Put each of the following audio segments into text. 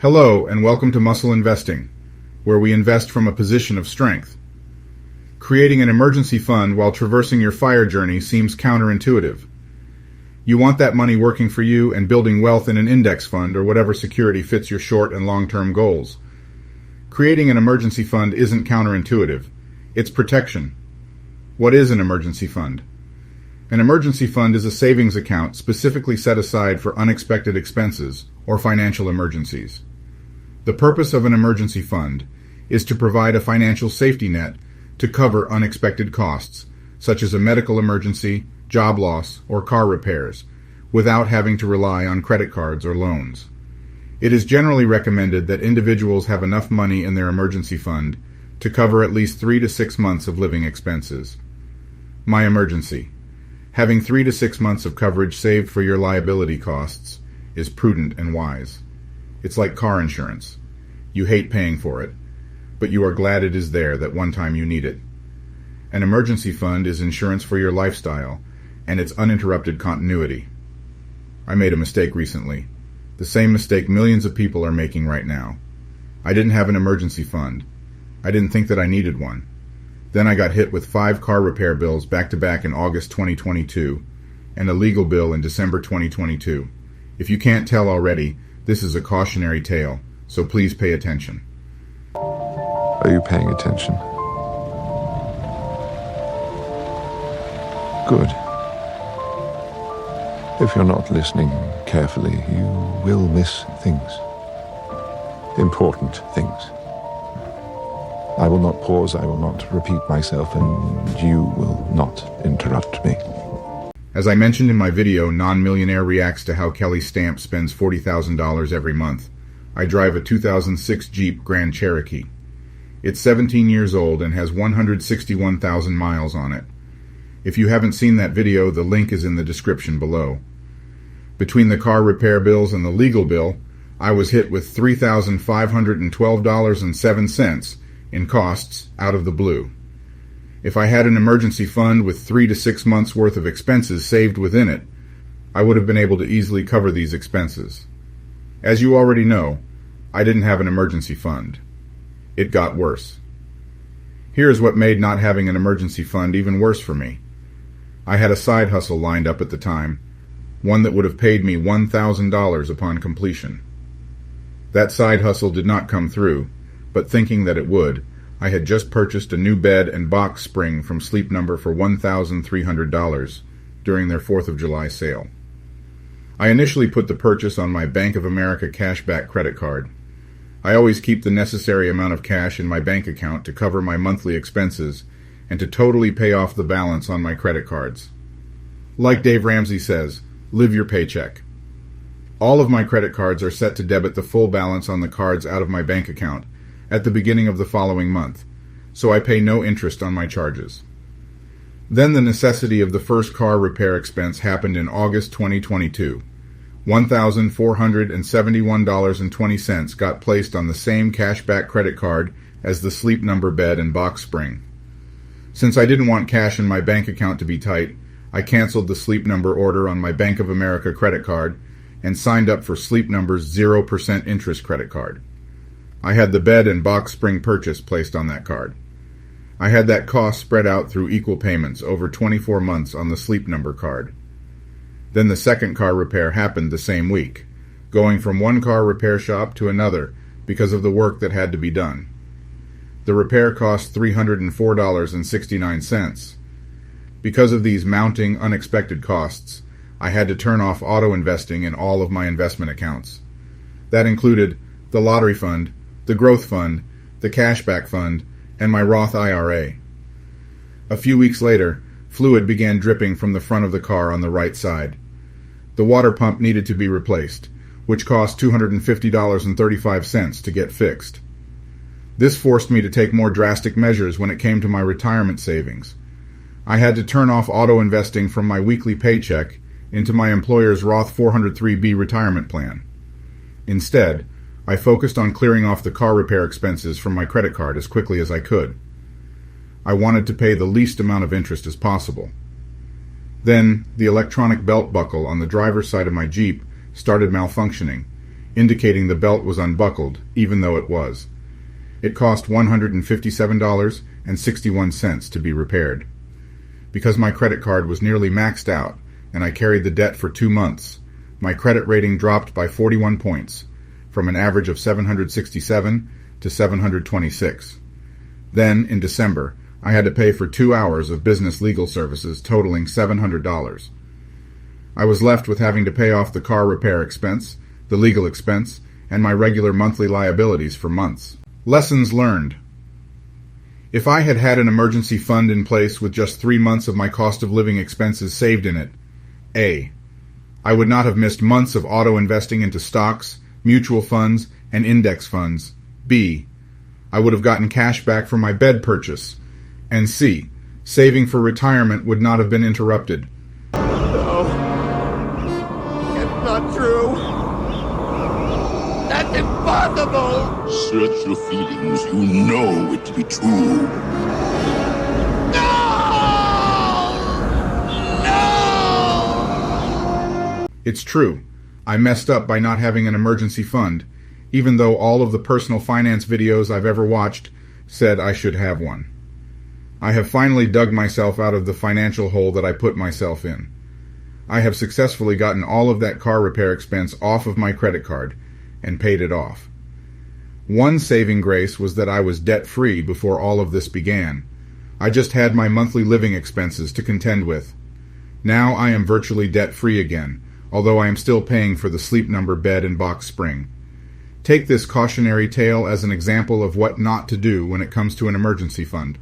Hello, and welcome to Muscle Investing, where we invest from a position of strength. Creating an emergency fund while traversing your fire journey seems counterintuitive. You want that money working for you and building wealth in an index fund or whatever security fits your short and long-term goals. Creating an emergency fund isn't counterintuitive. It's protection. What is an emergency fund? An emergency fund is a savings account specifically set aside for unexpected expenses or financial emergencies. The purpose of an emergency fund is to provide a financial safety net to cover unexpected costs, such as a medical emergency, job loss, or car repairs, without having to rely on credit cards or loans. It is generally recommended that individuals have enough money in their emergency fund to cover at least 3 to 6 months of living expenses. My emergency. Having 3 to 6 months of coverage saved for your liability costs is prudent and wise. It's like car insurance. You hate paying for it, but you are glad it is there that one time you need it. An emergency fund is insurance for your lifestyle and its uninterrupted continuity. I made a mistake recently, the same mistake millions of people are making right now. I didn't have an emergency fund. I didn't think that I needed one. Then I got hit with 5 car repair bills back-to-back in August 2022 and a legal bill in December 2022. If you can't tell already, this is a cautionary tale, so please pay attention. Are you paying attention? Good. If you're not listening carefully, you will miss things. Important things. I will not pause, I will not repeat myself, and you will not interrupt me. As I mentioned in my video, Non-Millionaire Reacts to How Kelly Stamp Spends $40,000 Every Month, I drive a 2006 Jeep Grand Cherokee. It's 17 years old and has 161,000 miles on it. If you haven't seen that video, the link is in the description below. Between the car repair bills and the legal bill, I was hit with $3,512.07 in costs out of the blue. If I had an emergency fund with 3 to 6 months worth of expenses saved within it, I would have been able to easily cover these expenses. As you already know, I didn't have an emergency fund. It got worse. Here's what made not having an emergency fund even worse for me. I had a side hustle lined up at the time, one that would have paid me $1,000 upon completion. That side hustle did not come through, but thinking that it would, I had just purchased a new bed and box spring from Sleep Number for $1,300 during their 4th of July sale. I initially put the purchase on my Bank of America cashback credit card. I always keep the necessary amount of cash in my bank account to cover my monthly expenses and to totally pay off the balance on my credit cards. Like Dave Ramsey says, live your paycheck. All of my credit cards are set to debit the full balance on the cards out of my bank account at the beginning of the following month, so I pay no interest on my charges. Then the necessity of the first car repair expense happened in August 2022. $1,471.20 got placed on the same cashback credit card as the Sleep Number bed and box spring. Since I didn't want cash in my bank account to be tight, I canceled the Sleep Number order on my Bank of America credit card and signed up for Sleep Number's 0% interest credit card. I had the bed and box spring purchase placed on that card. I had that cost spread out through equal payments over 24 months on the Sleep Number card. Then the second car repair happened the same week, going from one car repair shop to another because of the work that had to be done. The repair cost $304.69. Because of these mounting unexpected costs, I had to turn off auto investing in all of my investment accounts. That included the lottery fund, the growth fund, the cashback fund, and my Roth IRA. A few weeks later, fluid began dripping from the front of the car on the right side. The water pump needed to be replaced, which cost $250.35 to get fixed. This forced me to take more drastic measures when it came to my retirement savings. I had to turn off auto investing from my weekly paycheck into my employer's Roth 403B retirement plan. Instead, I focused on clearing off the car repair expenses from my credit card as quickly as I could. I wanted to pay the least amount of interest as possible. Then, the electronic belt buckle on the driver's side of my Jeep started malfunctioning, indicating the belt was unbuckled, even though it was. It cost $157.61 to be repaired. Because my credit card was nearly maxed out, and I carried the debt for 2 months, my credit rating dropped by 41 points, from an average of 767 to 726. Then, in December, I had to pay for 2 hours of business legal services totaling $700. I was left with having to pay off the car repair expense, the legal expense, and my regular monthly liabilities for months. Lessons learned. If I had had an emergency fund in place with just 3 months of my cost of living expenses saved in it, A. I would not have missed months of auto-investing into stocks, mutual funds, and index funds. B. I would have gotten cash back for my bed purchase. And C. Saving for retirement would not have been interrupted. No. It's not true. That's impossible! Search your feelings. You know it to be true. No! No! It's true. I messed up by not having an emergency fund, even though all of the personal finance videos I've ever watched said I should have one. I have finally dug myself out of the financial hole that I put myself in. I have successfully gotten all of that car repair expense off of my credit card and paid it off. One saving grace was that I was debt-free before all of this began. I just had my monthly living expenses to contend with. Now I am virtually debt-free again, although I am still paying for the Sleep Number bed and box spring. Take this cautionary tale as an example of what not to do when it comes to an emergency fund.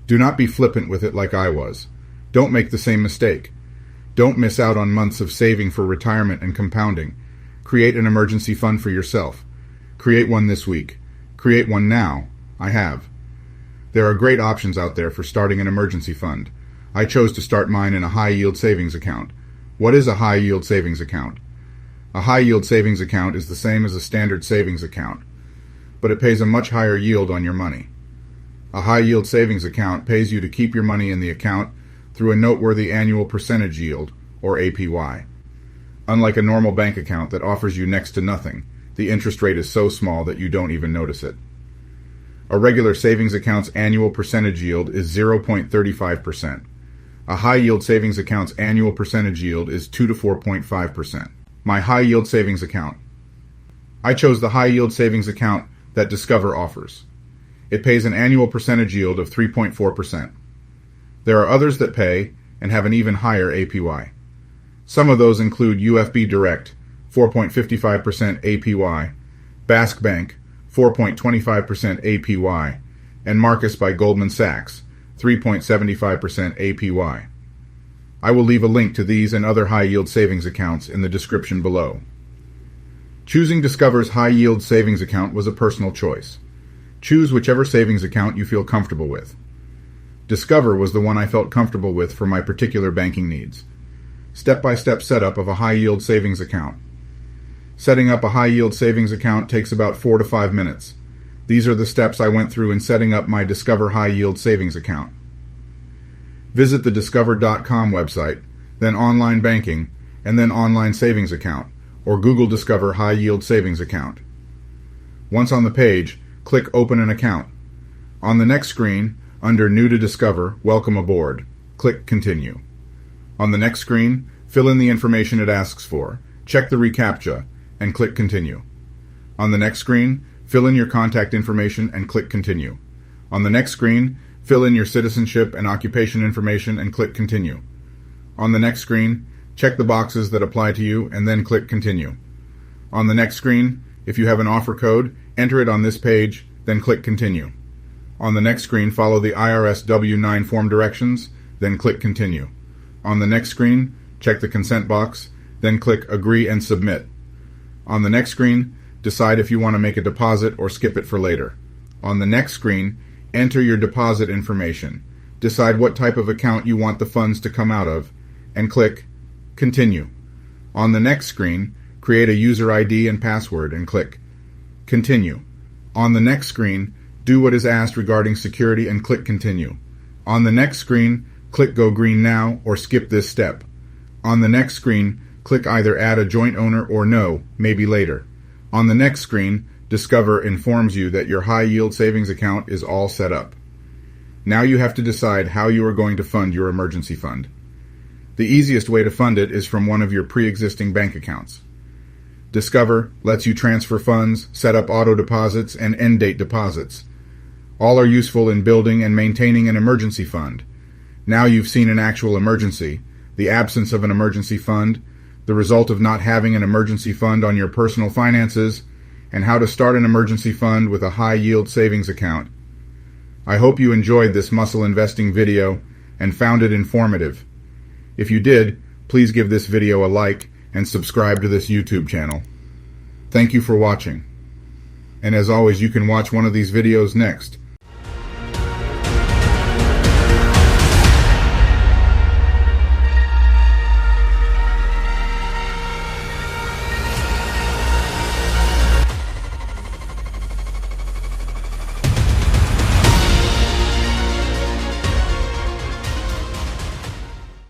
Do not be flippant with it like I was. Don't make the same mistake. Don't miss out on months of saving for retirement and compounding. Create an emergency fund for yourself. Create one this week. Create one now. I have. There are great options out there for starting an emergency fund. I chose to start mine in a high-yield savings account. What is a high-yield savings account? A high-yield savings account is the same as a standard savings account, but it pays a much higher yield on your money. A high-yield savings account pays you to keep your money in the account through a noteworthy annual percentage yield, or APY. Unlike a normal bank account that offers you next to nothing, the interest rate is so small that you don't even notice it. A regular savings account's annual percentage yield is 0.35%. A high-yield savings account's annual percentage yield is 2 to 4.5%. My high-yield savings account. I chose the high-yield savings account that Discover offers. It pays an annual percentage yield of 3.4%. There are others that pay and have an even higher APY. Some of those include UFB Direct, 4.55% APY, Basque Bank, 4.25% APY, and Marcus by Goldman Sachs, 3.75% APY. I will leave a link to these and other high-yield savings accounts in the description below. Choosing Discover's high-yield savings account was a personal choice. Choose whichever savings account you feel comfortable with. Discover was the one I felt comfortable with for my particular banking needs. Step-by-step setup of a high-yield savings account. Setting up a high-yield savings account takes about 4 to 5 minutes. These are the steps I went through in setting up my Discover high-yield savings account. Visit the Discover.com website, then online banking, and then online savings account, or Google Discover high yield savings account. Once on the page, click Open an account. On the next screen, under New to Discover, Welcome Aboard, click Continue. On the next screen, fill in the information it asks for, check the reCAPTCHA, and click Continue. On the next screen, fill in your contact information and click Continue. On the next screen, fill in your citizenship and occupation information and click Continue. On the next screen, check the boxes that apply to you and then click Continue. On the next screen, if you have an offer code, enter it on this page, then click Continue. On the next screen, follow the IRS W-9 form directions, then click Continue. On the next screen, check the consent box, then click Agree and Submit. On the next screen, decide if you want to make a deposit or skip it for later. On the next screen, enter your deposit information, decide what type of account you want the funds to come out of, and click Continue. On the next screen, create a user ID and password and click Continue. On the next screen, do what is asked regarding security and click Continue. On the next screen, click Go Green Now or skip this step. On the next screen, click either Add a Joint Owner or No, maybe later. On the next screen, Discover informs you that your high yield savings account is all set up. Now you have to decide how you are going to fund your emergency fund. The easiest way to fund it is from one of your pre-existing bank accounts. Discover lets you transfer funds, set up auto deposits, and end date deposits. All are useful in building and maintaining an emergency fund. Now you've seen an actual emergency, the absence of an emergency fund, the result of not having an emergency fund on your personal finances, and how to start an emergency fund with a high-yield savings account. I hope you enjoyed this muscle investing video and found it informative. If you did, please give this video a like and subscribe to this YouTube channel. Thank you for watching. And as always, you can watch one of these videos next